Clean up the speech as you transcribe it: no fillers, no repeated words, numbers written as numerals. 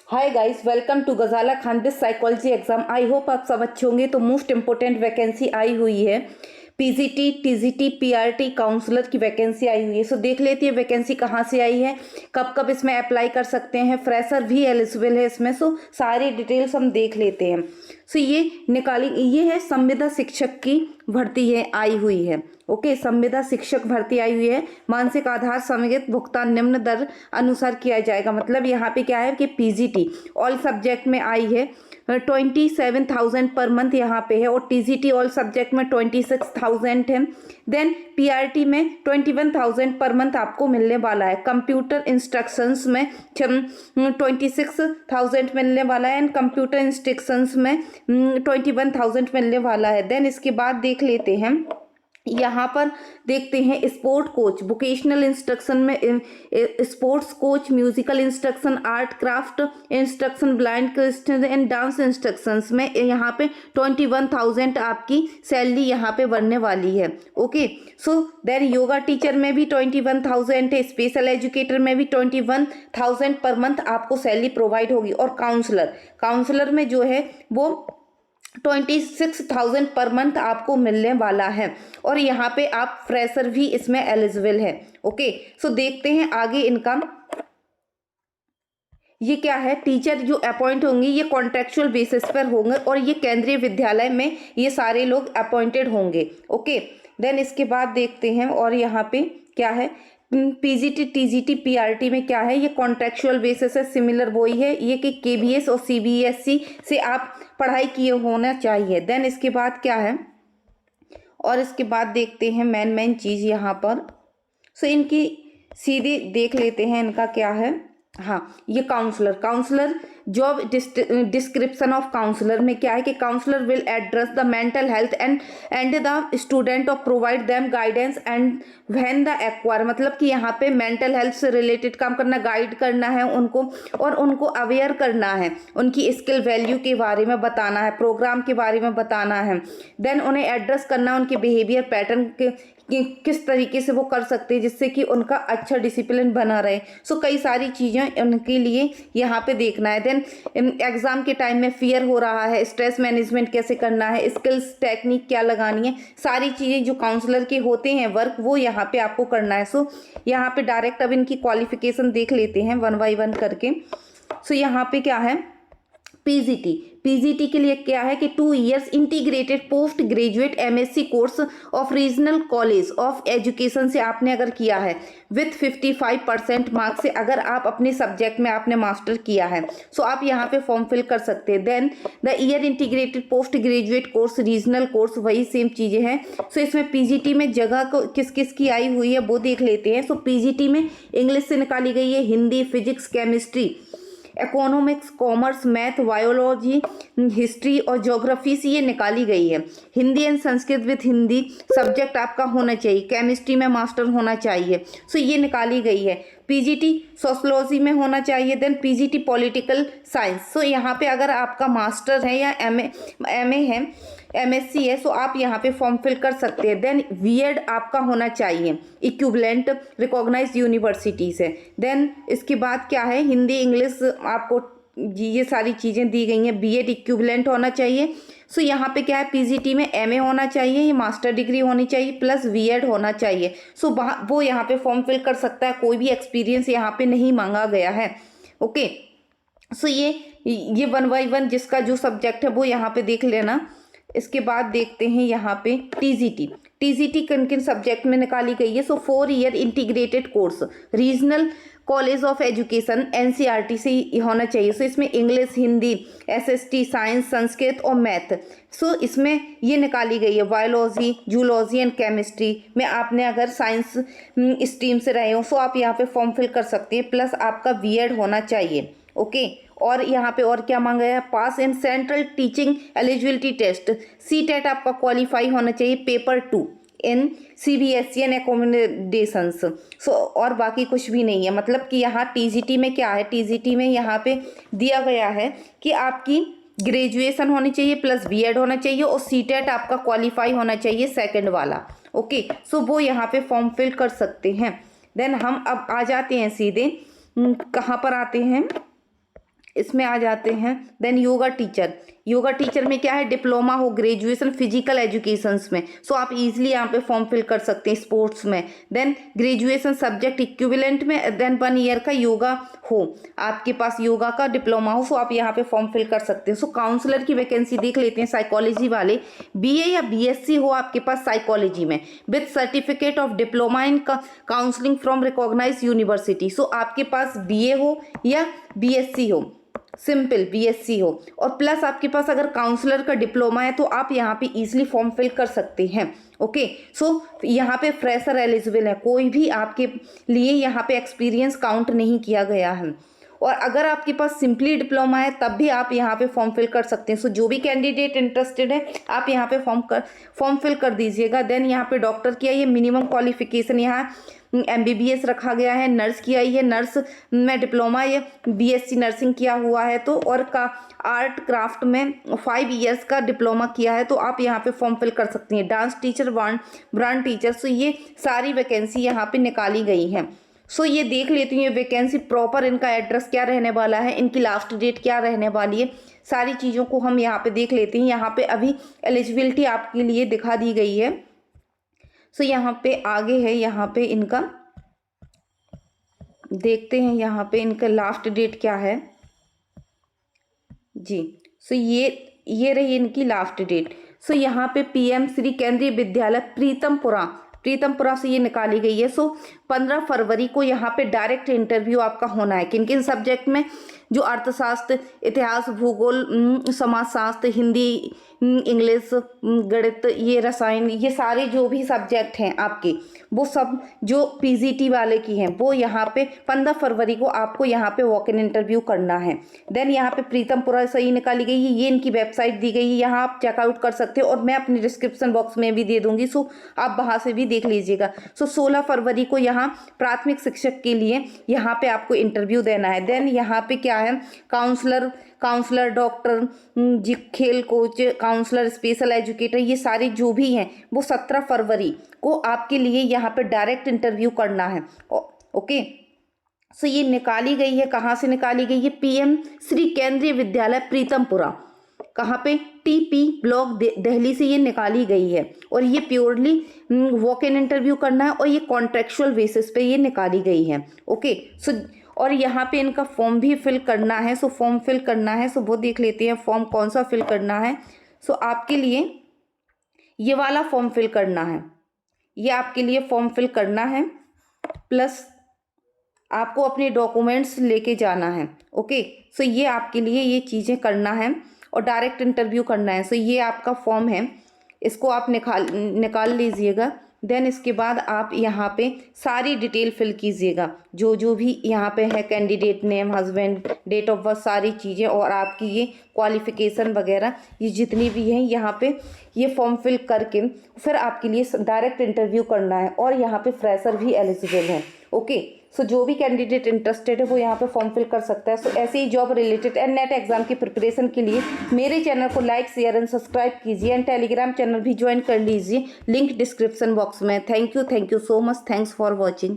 Hi guys, welcome to Ghazala Khan this psychology exam. I hope आप सब अच्छे होंगे। तो मोस्ट इंपोर्टेंट वैकेंसी आई हुई है, पीजीटी, टीजीटी, पीआरटी काउंसलर की वैकेंसी आई हुई है। सो देख लेती है वैकेंसी कहाँ से आई है, कब कब इसमें अप्लाई कर सकते हैं, फ्रेशर भी एलिजिबल है इसमें। सो सारी डिटेल्स हम देख लेते हैं। सो ये है संविदा शिक्षक की भर्ती है आई हुई है। ओके, संविदा शिक्षक भर्ती आई हुई है। मानसिक आधार समेत भुगतान निम्न दर अनुसार किया जाएगा। मतलब यहाँ पे क्या है कि पीजीटी ऑल सब्जेक्ट में आई है 27,000 पर मंथ यहाँ पे है, और टीजीटी ऑल सब्जेक्ट में 26,000 है। देन पीआरटी में 21,000 पर मंथ आपको मिलने वाला है। कंप्यूटर इंस्ट्रक्शंस में 26,000 मिलने वाला है, एंड कंप्यूटर इंस्ट्रक्शंस में 21,000 मिलने वाला है। देन इसके बाद देख लेते हैं, यहाँ पर देखते हैं स्पोर्ट कोच, वोकेशनल इंस्ट्रक्शन में sports coach, musical instruction, art craft instruction, blind Christian and dance instructions में यहाँ पे 21,000 आपकी सैलरी यहाँ पे बनने वाली है। Okay, so then yoga teacher में भी 21,000 है, स्पेशल एजुकेटर में भी 21,000 पर मंथ आपको सैलरी प्रोवाइड होगी। और काउंसलर में जो है वो 26,000 पर मंथ आपको मिलने वाला है, और यहाँ पे आप फ्रेशर भी इसमें एलिजिबल है। ओके, सो देखते हैं आगे इनका ये क्या है। टीचर जो अपॉइंट होंगे ये कॉन्ट्रेक्चुअल बेसिस पर होंगे, और ये केंद्रीय विद्यालय में ये सारे लोग अपॉइंटेड होंगे। ओके, देन इसके बाद देखते हैं, और यहाँ पे क्या है, पीजीटी, टीजीटी, पीआरटी में क्या है, ये कॉन्ट्रेक्चुअल बेसिस है। सिमिलर वही है ये कि केबीएस और सीबीएसई से आप पढ़ाई किए होना चाहिए। देन इसके बाद क्या है, और इसके बाद देखते हैं मेन चीज़ यहाँ पर। सो इनकी सीधे देख लेते हैं इनका क्या है। हाँ, ये counsellor job description of counsellor में क्या है कि counsellor will address the mental health and the student और provide them guidance and when the acquire. मतलब कि यहाँ पे मेंटल हेल्थ से रिलेटेड काम करना, गाइड करना है उनको, और उनको अवेयर करना है, उनकी स्किल वैल्यू के बारे में बताना है, प्रोग्राम के बारे में बताना है। देन उन्हें एड्रेस करना है उनके बिहेवियर पैटर्न के कि किस तरीके से वो कर सकते हैं जिससे कि उनका अच्छा डिसिप्लिन बना रहे। सो कई सारी चीज़ें उनके लिए यहाँ पे देखना है। देन एग्ज़ाम के टाइम में फियर हो रहा है, स्ट्रेस मैनेजमेंट कैसे करना है, स्किल्स टेक्निक क्या लगानी है, सारी चीज़ें जो काउंसलर के होते हैं वर्क, वो यहाँ पे आपको करना है। सो यहाँ पे डायरेक्ट अब इनकी क्वालिफिकेशन देख लेते हैं 1 बाय 1 करके। सो यहाँ पे क्या है, पीजीटी के लिए क्या है कि 2 years integrated post graduate MSc course of regional college of education से आपने अगर किया है विथ 55% मार्क्स से, अगर आप अपने सब्जेक्ट में आपने मास्टर किया है, सो आप यहाँ पे फॉर्म फिल कर सकते हैं। Then the year integrated post graduate course, regional course, वही सेम चीज़ें हैं। सो इसमें पीजीटी में जगह को किस किस की आई हुई है वो देख लेते हैं। सो पीजीटी में इंग्लिश से निकाली गई है, Hindi, physics, chemistry, economics, commerce, math, biology, history और ज्योग्राफी से ये निकाली गई है। Hindi and Sanskrit with Hindi subject आपका होना चाहिए, केमिस्ट्री में मास्टर होना चाहिए। सो ये निकाली गई है। पीजीटी सोशलॉजी में होना चाहिए। Then PGT political science. So यहाँ पे अगर आपका मास्टर है या एमए है, एमएससी है, सो आप यहाँ पे फॉर्म फिल कर सकते हैं। देन बीएड आपका होना चाहिए इक्विवेलेंट रिकॉग्नाइज्ड यूनिवर्सिटी से। देन इसके बाद क्या है, हिंदी, इंग्लिश आपको ये सारी चीज़ें दी गई हैं। बीएड इक्विवेलेंट होना चाहिए। सो यहाँ पे क्या है, पीजीटी में एमए होना चाहिए, ये मास्टर डिग्री होनी चाहिए, प्लस बीएड होना चाहिए। सो वो यहाँ पे फॉर्म फिल कर सकता है, कोई भी एक्सपीरियंस यहाँ पे नहीं मांगा गया है। ओके, सो ये 1 बाय 1 जिसका जो सब्जेक्ट है वो यहाँ पे देख लेना। इसके बाद देखते हैं यहाँ पे टीजीटी किन किन सब्जेक्ट में निकाली गई है। सो 4 year integrated course, regional college of education, NCERT से होना चाहिए। सो इसमें English, Hindi, SST, science, Sanskrit और मैथ। सो इसमें ये निकाली गई है बायोलॉजी, जूलॉजी एंड केमिस्ट्री में आपने अगर साइंस स्ट्रीम से रहे हो, सो आप यहाँ पे फॉर्म फिल कर सकते हैं, प्लस आपका बीएड होना चाहिए। ओके, और यहाँ पे और क्या मांगा है, pass in central teaching eligibility test, CTET आपका क्वालिफाई होना चाहिए, paper 2 in CBSE and accommodations. So और बाकी कुछ भी नहीं है। मतलब कि यहाँ टीजीटी में क्या है, टीजीटी में यहाँ पे दिया गया है कि आपकी ग्रेजुएशन होनी चाहिए प्लस बीएड होना चाहिए, और सीटेट आपका क्वालिफाई होना चाहिए सेकंड वाला। ओके, सो वो यहाँ पे फॉर्म फिल कर सकते हैं। देन हम अब आ जाते हैं सीधे कहाँ पर आते हैं, इसमें आ जाते हैं। Then yoga teacher, yoga teacher में क्या है, डिप्लोमा हो, ग्रेजुएशन फिजिकल एजुकेशंस में, सो आप इजीली यहाँ पे फॉर्म फिल कर सकते हैं स्पोर्ट्स में। देन ग्रेजुएशन सब्जेक्ट इक्विवेलेंट में, देन 1 ईयर का योगा हो, आपके पास योगा का डिप्लोमा हो, सो आप यहाँ पे फॉर्म फिल कर सकते हैं। सो काउंसलर की वैकेंसी देख लेते हैं। साइकोलॉजी वाले, बीए या बीएससी हो आपके पास साइकोलॉजी में, with certificate of diploma in counselling from recognise university. So आपके पास बीए हो या बीएससी हो, सिंपल बीएससी हो, और प्लस आपके पास अगर काउंसलर का डिप्लोमा है तो आप यहाँ पे इजीली फॉर्म फिल कर सकते हैं। ओके, सो यहाँ पे फ्रेशर एलिजिबल है, कोई भी आपके लिए यहाँ पे एक्सपीरियंस काउंट नहीं किया गया है। और अगर आपके पास सिंपली डिप्लोमा है तब भी आप यहाँ पे फॉर्म फिल कर सकते हैं। सो जो भी कैंडिडेट इंटरेस्टेड है आप यहाँ पे फॉर्म फिल कर दीजिएगा। देन यहाँ पे डॉक्टर किया, ये मिनिमम क्वालिफिकेशन यहाँ एमबीबीएस रखा गया है। नर्स किया, ये नर्स में डिप्लोमा या बीएससी नर्सिंग किया हुआ है तो, और का आर्ट क्राफ्ट में 5 इयर्स का डिप्लोमा किया है तो आप यहाँ पे फॉर्म फिल कर सकती हैं। डांस टीचर, ब्रांड टीचर, सो ये सारी वैकेंसी यहाँ पे निकाली गई हैं। सो ये देख लेती हूँ ये वैकेंसी प्रॉपर, इनका एड्रेस क्या रहने वाला है, इनकी लास्ट डेट क्या रहने वाली है, सारी चीज़ों को हम यहाँ पे देख लेते हैं। यहाँ पे अभी एलिजिबिलिटी आपके लिए दिखा दी गई है। सो यहाँ पे आगे है, यहाँ पे इनका देखते हैं, यहाँ पे इनका लास्ट डेट क्या है जी। सो ये रही इनकी लास्ट डेट। सो यहाँ पे पीएम श्री केंद्रीय विद्यालय प्रीतमपुरा से ये निकाली गई है। सो 15 फरवरी को यहाँ पे डायरेक्ट इंटरव्यू आपका होना है। किन किन सब्जेक्ट में, जो अर्थशास्त्र, इतिहास, भूगोल, समाजशास्त्र, हिंदी, इंग्लिश, गणित, ये रसायन, ये सारे जो भी सब्जेक्ट हैं आपके, वो सब जो पीजीटी वाले की हैं वो यहाँ पे 15 फरवरी को आपको यहाँ पे वॉक इन इंटरव्यू करना है। देन यहाँ पे प्रीतमपुरा से ही निकाली गई है, ये इनकी वेबसाइट दी गई है, यहाँ आप चेकआउट कर सकते हो और मैं अपनी डिस्क्रिप्शन बॉक्स में भी दे दूंगी, सो आप वहाँ से भी देख लीजिएगा। सो 16 फरवरी को यहाँ प्राथमिक शिक्षक के लिए यहाँ पे आपको इंटरव्यू देना है। देन यहाँ पे क्या है, काउंसलर, डॉक्टर जी, खेल कोच, काउंसलर, स्पेशल एजुकेटर, ये सारे जो भी हैं वो 17 फरवरी को आपके लिए यहाँ पे डायरेक्ट इंटरव्यू करना है। ओके, सो ये निकाली गई है, कहाँ से निकाली गई है, पीएम श्री केंद्रीय विद्यालय प्रीतमपुरा, कहाँ पे, टीपी ब्लॉक दिल्ली से ये निकाली गई है। और ये प्योरली वॉक इन इंटरव्यू करना है और ये कॉन्ट्रेक्चुअल बेसिस पे ये निकाली गई है। ओके, सो और यहाँ पे इनका फॉर्म भी फिल करना है। सो फॉर्म फिल करना है, सो वो देख लेते हैं फॉर्म कौन सा फिल करना है। सो आपके लिए ये वाला फॉर्म फिल करना है, ये आपके लिए फॉर्म फिल करना है, प्लस आपको अपने डॉक्यूमेंट्स लेके जाना है। ओके, सो ये आपके लिए ये चीज़ें करना है और डायरेक्ट इंटरव्यू करना है। सो ये आपका फॉर्म है, इसको आप निकाल लीजिएगा। देन इसके बाद आप यहाँ पे सारी डिटेल फिल कीजिएगा, जो भी यहाँ पे है, candidate name, husband, date of birth, सारी चीज़ें, और आपकी ये क्वालिफ़िकेशन वगैरह, ये जितनी भी हैं यहाँ पे ये फॉर्म फिल करके फिर आपके लिए डायरेक्ट इंटरव्यू करना है। और यहाँ पे फ्रेशर भी एलिजिबल है। ओके, सो जो भी कैंडिडेट इंटरेस्टेड है वो यहाँ पे फॉर्म फिल कर सकता है। सो ऐसे ही job related and net exam की प्रिपरेशन के लिए मेरे चैनल को लाइक, शेयर एंड सब्सक्राइब कीजिए एंड टेलीग्राम चैनल भी ज्वाइन कर लीजिए, लिंक डिस्क्रिप्शन बॉक्स में। Thank you so much, thanks for watching.